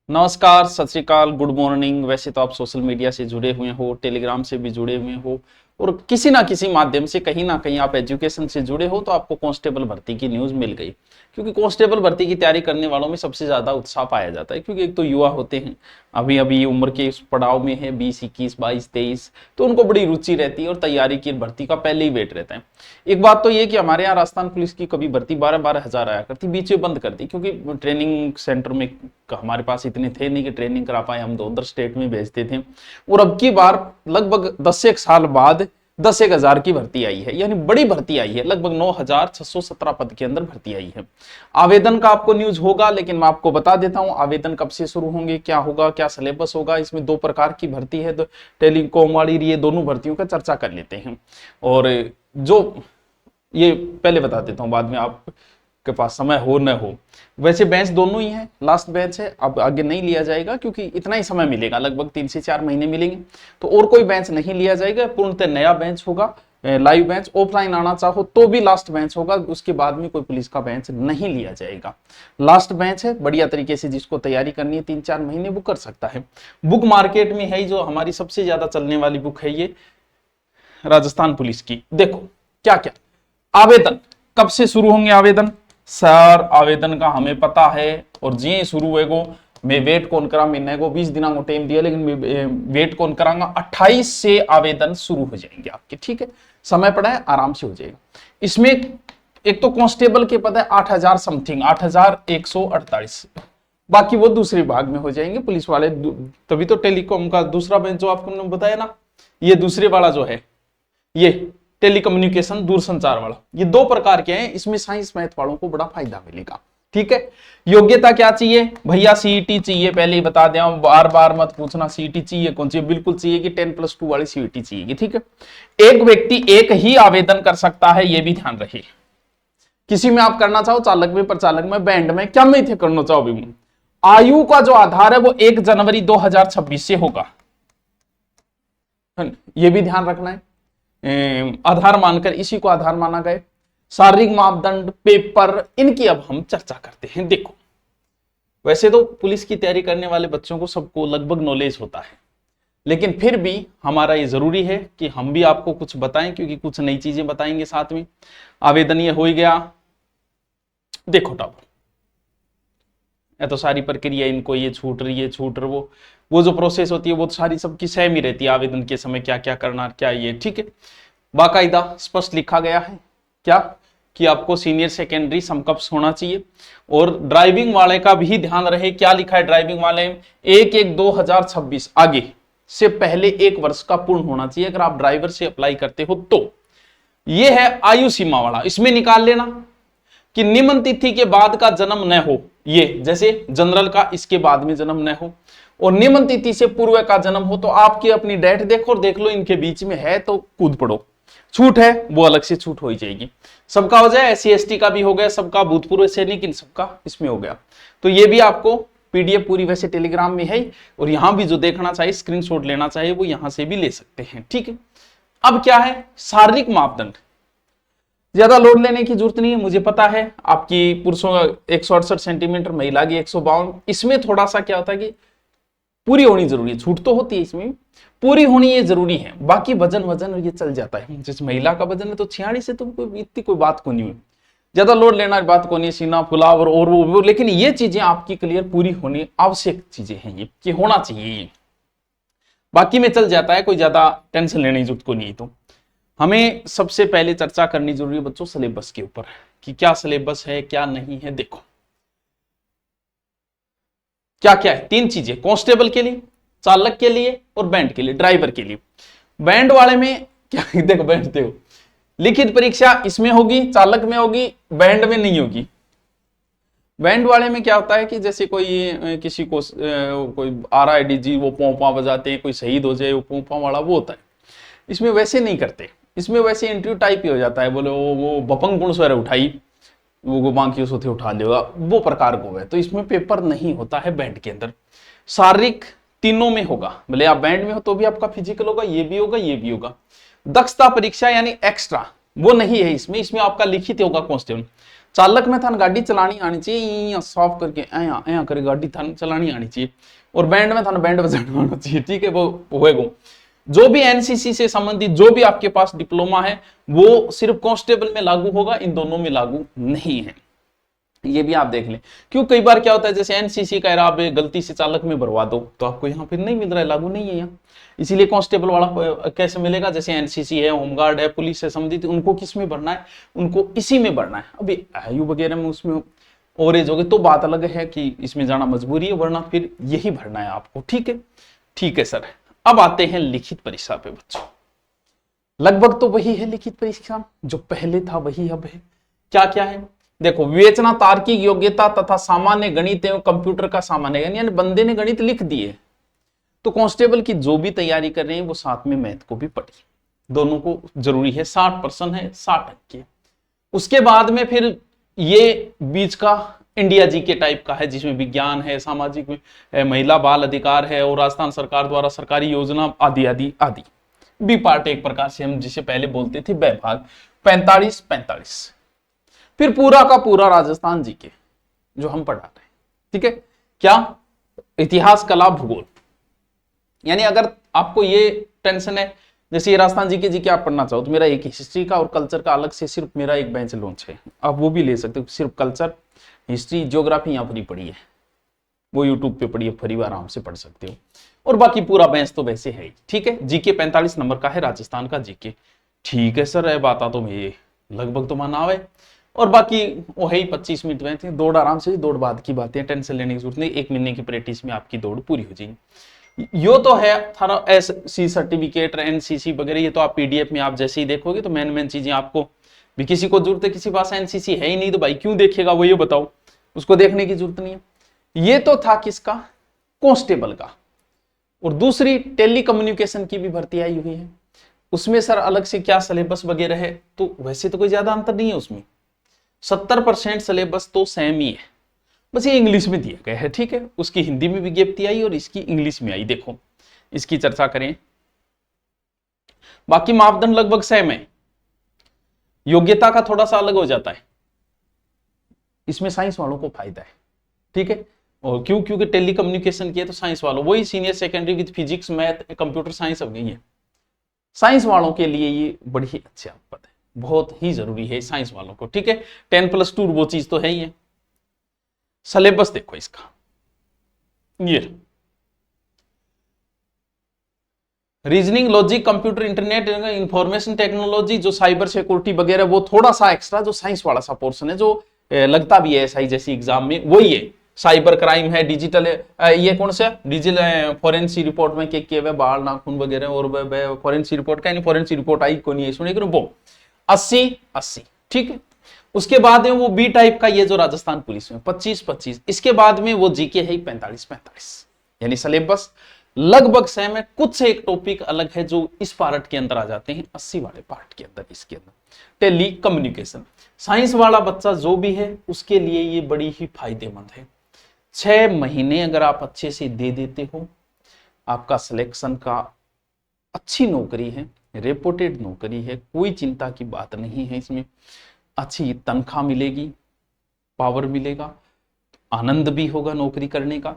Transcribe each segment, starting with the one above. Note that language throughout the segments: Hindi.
नमस्कार, सत श्री अकाल, गुड मॉर्निंग। वैसे तो आप सोशल मीडिया से जुड़े हुए हो, टेलीग्राम से भी जुड़े हुए हो और किसी ना किसी माध्यम से कहीं ना कहीं आप एजुकेशन से जुड़े हो, तो आपको कांस्टेबल भर्ती की न्यूज़ मिल गई। क्योंकि कांस्टेबल भर्ती की तैयारी करने वालों में सबसे ज़्यादा उत्साह पाया जाता है, क्योंकि एक तो युवा होते हैं, अभी अभी उम्र के इस पड़ाव में है, 20, 21, 22, 23, तो उनको बड़ी रुचि रहती है और तैयारी की भर्ती का पहले ही वेट रहता है। एक बात तो ये कि हमारे यहाँ राजस्थान पुलिस की कभी भर्ती 12-12 हज़ार आया करती, बीच में बंद कर दी, क्योंकि ट्रेनिंग सेंटर में हमारे पास इतने थे नहीं कि ट्रेनिंग करा पाए, हम तो उधर स्टेट में भेजते थे। और अब की बार लगभग 10 साल बाद 10,000 की भर्ती आई है, यानी बड़ी भर्ती आई है, लगभग 9,617 पद के अंदर भर्ती आई है। आवेदन का आपको न्यूज होगा, लेकिन मैं आपको बता देता हूं आवेदन कब से शुरू होंगे, क्या होगा, क्या सिलेबस होगा। इसमें 2 प्रकार की भर्ती है, तो टेलीकॉम वाली, ये दोनों भर्तियों का चर्चा कर लेते हैं। और जो ये पहले बता देता हूं, बाद में आपके पास समय हो न हो। वैसे बेंच दोनों ही हैं, लास्ट बेंच है, अब आगे नहीं लिया जाएगा क्योंकि इतना ही समय मिलेगा, लगभग 3 से 4 महीने मिलेंगे, तो और कोई बेंच नहीं लिया जाएगा। पूर्णतः नया बेंच होगा, लाइव बेंच। ऑफलाइन आना चाहो तो भी लास्ट बेंच होगा, उसके बाद में कोई पुलिस का बेंच नहीं लिया जाएगा। लास्ट बेंच है, बढ़िया तरीके से जिसको तैयारी करनी है 3-4 महीने वो कर सकता है। बुक मार्केट में है, जो हमारी सबसे ज्यादा चलने वाली बुक है ये राजस्थान पुलिस की। देखो क्या क्या आवेदन कब से शुरू होंगे। आवेदन सर, आवेदन का हमें पता है, और जी शुरू होएगो, मैं वेट कौन करा, महीने को 20 दिनों को टाइम दिया, लेकिन मैं वेट कौन करांगा। 28 से आवेदन शुरू हो जाएंगे आपके, ठीक है, समय पड़ा है, आराम से हो जाएगा। इसमें एक तो कांस्टेबल के पद है 8,000 समथिंग, 8,148, बाकी वो दूसरे भाग में हो जाएंगे पुलिस वाले। तभी तो टेलीकॉम का दूसरा बेंच जो आपको बताया ना, ये दूसरे वाला जो है, ये टेलीकम्युनिकेशन दूरसंचार वाला, ये 2 प्रकार के हैं। इसमें साइंस मैथ वालों को बड़ा फायदा मिलेगा, ठीक है। योग्यता क्या चाहिए भैया? सीईटी चाहिए, पहले ही बता दें, बार बार मत पूछना सीईटी चाहिए कौन चाहिए, बिल्कुल चाहिए कि 10+2 वाली सीईटी चाहिए, ठीक है। एक व्यक्ति एक ही आवेदन कर सकता है, यह भी ध्यान रहे। किसी में आप करना चाहो, चालक में, प्रचालक में, बैंड में, क्या में थे करना चाहो भी। आयु का जो आधार है वो 1 जनवरी 2026 से होगा, यह भी ध्यान रखना है। आधार मानकर, इसी को आधार माना गया। शारीरिक मापदंड, पेपर, इनकी अब हम चर्चा करते हैं। देखो वैसे तो पुलिस की तैयारी करने वाले बच्चों को सबको लगभग नॉलेज होता है, लेकिन फिर भी हमारा ये जरूरी है कि हम भी आपको कुछ बताएं, क्योंकि कुछ नई चीजें बताएंगे साथ में। आवेदन ये हो ही गया। देखो टॉप, ये तो सारी प्रक्रिया, इनको ये छूट रही है, छूट रही, वो जो प्रोसेस होती है वो सारी सबकी सेम ही रहती है। आवेदन के समय क्या क्या करना, क्या ये, ठीक है। बाकायदा स्पष्ट लिखा गया है क्या कि आपको सीनियर सेकेंडरी समकक्ष होना चाहिए। और ड्राइविंग वाले का भी ध्यान रहे, क्या लिखा है ड्राइविंग वाले, 1/1/2026 आगे से पहले 1 वर्ष का पूर्ण होना चाहिए, अगर आप ड्राइवर से अप्लाई करते हो तो। ये है आयु सीमा वाला, इसमें निकाल लेना कि निम्न तिथि के बाद का जन्म न हो, ये जैसे जनरल का इसके बाद में जन्म न हो, और निम्न तिथि से पूर्व का जन्म हो। तो आपकी अपनी डेट देखो और देख लो इनके बीच में है तो कूद पड़ो, छूट है वो अलग से छूट हो ही जाएगी। सबका हो जाए, SC ST का भी हो गया, सबका भूतपूर्व सैनिक, इन सबका इसमें हो गया। तो ये भी आपको PDF पूरी वैसे टेलीग्राम में है, और यहां भी जो देखना चाहिए, स्क्रीनशॉट लेना चाहिए, वो यहां से भी ले सकते हैं, ठीक है। अब क्या है, शारीरिक मापदंड, ज्यादा लोड लेने की जरूरत नहीं है, मुझे पता है आपकी पुरुषों 168 सेंटीमीटर, महिला की 152। इसमें थोड़ा सा क्या होता है कि पूरी होनी जरूरी है, छूट तो होती है, इसमें पूरी होनी ये जरूरी है। बाकी वजन वजन ये चल जाता है, जैसे महिला का वजन है तो 46 से, तो इतनी कोई बात को नहीं हुई, ज्यादा लोड लेना बात को नहीं, सीना फुलाव और वो, लेकिन ये चीजें आपकी क्लियर पूरी होनी आवश्यक चीजें हैं, ये कि होना चाहिए ये। बाकी में चल जाता है, कोई ज्यादा टेंशन लेने की जरूरत को नहीं। तो हमें सबसे पहले चर्चा करनी जरूरी है बच्चों सिलेबस के ऊपर, कि क्या सिलेबस है क्या नहीं है। देखो क्या क्या है, 3 चीजें, कांस्टेबल के लिए, चालक के लिए और बैंड के लिए, ड्राइवर के लिए। बैंड वाले में क्या देखो, बैंड देखो, लिखित परीक्षा इसमें होगी, चालक में होगी, बैंड में नहीं होगी। बैंड वाले में क्या होता है कि जैसे कोई किसी को कोई RIDG, वो पोंपा बजाते हैं, कोई शहीद हो जाए, वो पोंपा वाला वो होता है। इसमें वैसे नहीं करते, इसमें वैसे इंटरव्यू टाइप ही हो जाता है, बोले वो बपंग गुण स्वर उठाई, वो बाकी उसको उठा लेगा, वो प्रकार को है। तो इसमें पेपर नहीं होता है बैंड के अंदर। शारीरिक तीनों में होगा, भले आप बैंड में हो तो भी आपका फिजिकल होगा, ये भी होगा, ये भी होगा। दक्षता परीक्षा यानी एक्स्ट्रा वो नहीं है इसमें, इसमें आपका लिखित होगा कांस्टेबल। चालक में थान गाड़ी चलानी आनी चाहिए, सॉफ करके ऐया ऐया करे गाड़ी थान चलानी आनी चाहिए, और बैंड में थान बैंड बजाना आना चाहिए, ठीक है, वो होएगा। जो भी एनसीसी से संबंधित जो भी आपके पास डिप्लोमा है वो सिर्फ कांस्टेबल में लागू होगा, इन दोनों में लागू नहीं है, ये भी आप देख लें। क्यों कई बार क्या होता है, जैसे एनसीसी का आप गलती से चालक में भरवा दो तो आपको यहाँ फिर नहीं मिल रहा है, लागू नहीं है यहाँ, इसीलिए कांस्टेबल वाला कैसे मिलेगा, जैसे एनसीसी है, होमगार्ड है, पुलिस से संबंधित, उनको किस में भरना है, उनको इसी में भरना है। अभी आयु वगैरह में उसमें ओवरेज हो गई तो बात अलग है कि इसमें जाना मजबूरी है, वरना फिर यही भरना है आपको, ठीक है। ठीक है सर, अब आते हैं लिखित परीक्षा पे बच्चों। लगभग तो वही है लिखित परीक्षा, जो पहले था वही अब है। क्या क्या है देखो, विवेचना, तार्किक योग्यता तथा सामान्य गणित एवं कंप्यूटर का सामान्य ज्ञान, यानी बंदे ने गणित लिख दिए तो कांस्टेबल की जो भी तैयारी कर रहे हैं वो साथ में मैथ को भी पढ़िए, दोनों को जरूरी है, 60% है, 60 अंक के। उसके बाद में फिर ये बीच का इंडिया जी के टाइप का है, जिसमें विज्ञान है, सामाजिक में महिला बाल अधिकार है, और राजस्थान सरकार द्वारा सरकारी योजना आदि आदि आदि। बी पार्ट एक प्रकार से हम जिसे पहले बोलते थे बैभाग, 45-45। फिर पूरा का पूरा राजस्थान जी के जो हम पढ़ा रहे हैं, ठीक है। क्या इतिहास, कला, भूगोल, यानी अगर आपको ये टेंशन है, जैसे ये राजस्थान जी के आप पढ़ना चाहो तो मेरा एक हिस्ट्री का और कल्चर का अलग से सिर्फ मेरा एक बेंच लॉन्च है, आप वो भी ले सकते हो। सिर्फ कल्चर, हिस्ट्री, ज्योग्राफी यहाँ पर पढ़ी है, वो यूट्यूब पे पढ़िए, फिर आराम से पढ़ सकते हो, और बाकी पूरा बेंच तो वैसे है ही, ठीक है। जीके 45 नंबर का है, राजस्थान का जीके। ठीक है सर, बात तो मैं लगभग तो माना है, और बाकी वो है ही 25 मिनट में थे, दौड़ आराम से, दौड़ बाद की बातें, टेंशन लेने की जरूरत नहीं, 1 महीने की प्रैक्टिस में आपकी दौड़ पूरी हो जाएगी। यो तो है थारा एससी सर्टिफिकेट, एनसीसी वगैरह, ये तो आप पीडीएफ में आप जैसे ही देखोगे तो मेन चीजें आपको भी, किसी को जरूरत है, किसी पास एनसीसी है ही नहीं तो भाई क्यों देखेगा वो, ये बताओ, उसको देखने की जरूरत नहीं है। ये तो था किसका, कांस्टेबल का। और दूसरी टेली कम्युनिकेशन की भी भर्ती आई हुई है, उसमें सर अलग से क्या सिलेबस वगैरह है, तो वैसे तो कोई ज्यादा अंतर नहीं है उसमें, 70% सिलेबस तो सेम ही है, बस ये इंग्लिश में दिया गया है, ठीक है। उसकी हिंदी में विज्ञप्ति आई और इसकी इंग्लिश में आई, देखो इसकी चर्चा करें। बाकी मापदंड लगभग सेम है, योग्यता का थोड़ा सा अलग हो जाता है, इसमें साइंस वालों को फायदा है, ठीक है। और क्यों, क्योंकि टेली कम्युनिकेशन किया तो साइंस वालों, वही senior secondary with physics, math, computer science अब गई है, साइंस वालों के लिए ये बड़ी ही अच्छा पद है, बहुत ही जरूरी है साइंस वालों को, ठीक है। 10+2 वो चीज तो है ही है। सिलेबस देखो इसका, ये reasoning, logic, computer, internet, information technology, जो साइबर सिक्योरिटी वगैरह, वो थोड़ा सा एक्स्ट्रा, जो साइंस वाला सा पोर्शन है, जो लगता भी है एसआई जैसी एग्जाम में, वही है। साइबर क्राइम है, डिजिटल है, ये कौन सा डिजिटल फॉरेंसिक रिपोर्ट में के बाल नाखून वगैरह, और फॉरेंसिक रिपोर्ट का, फॉरेंसिक रिपोर्ट आई को नहीं है, सुनिए वो 80-80, ठीक है। उसके बाद में वो बी टाइप का, ये जो राजस्थान पुलिस में 25-25, इसके बाद में वो जीके है 45-45, यानी सिलेबस लगभग सेम है, कुछ से एक टॉपिक अलग है जो इस पार्ट के अंदर आ जाते हैं, 80 वाले पार्ट के अंदर। इसके अंदर टेली कम्युनिकेशन, साइंस वाला बच्चा जो भी है उसके लिए ये बड़ी ही फायदेमंद है। 6 महीने अगर आप अच्छे से दे देते हो, आपका सिलेक्शन का अच्छी नौकरी है, रेपुटेड नौकरी है, कोई चिंता की बात नहीं है इसमें। अच्छी तनख्वाह मिलेगी, पावर मिलेगा, आनंद भी होगा नौकरी करने का,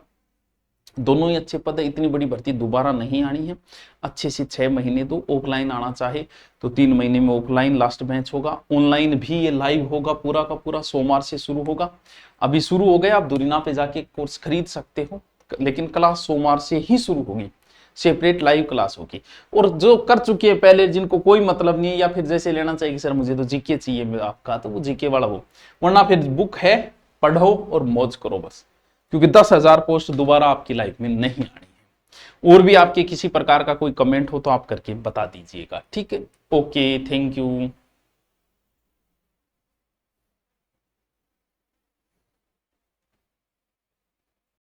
दोनों ही अच्छे पद है। इतनी बड़ी भर्ती दोबारा नहीं आनी है, अच्छे से 6 महीने दो। ऑफलाइन आना चाहे तो 3 महीने में ऑफलाइन लास्ट बैच होगा, ऑनलाइन भी ये लाइव होगा, पूरा का पूरा सोमवार से शुरू होगा। अभी शुरू हो गया, आप दुरीना पे जाके कोर्स खरीद सकते हो, लेकिन क्लास सोमवार से ही शुरू होगी, सेपरेट लाइव क्लास होगी। और जो कर चुके हैं पहले, जिनको कोई मतलब नहीं है, या फिर जैसे लेना चाहिए सर मुझे तो जीके चाहिए आपका, तो वो जीके वाला हो, वरना फिर बुक है, पढ़ो और मौज करो बस, क्योंकि 10,000 पोस्ट दोबारा आपकी लाइफ में नहीं आनी है। और भी आपके किसी प्रकार का कोई कमेंट हो तो आप करके बता दीजिएगा, ठीक है। Okay, thank you.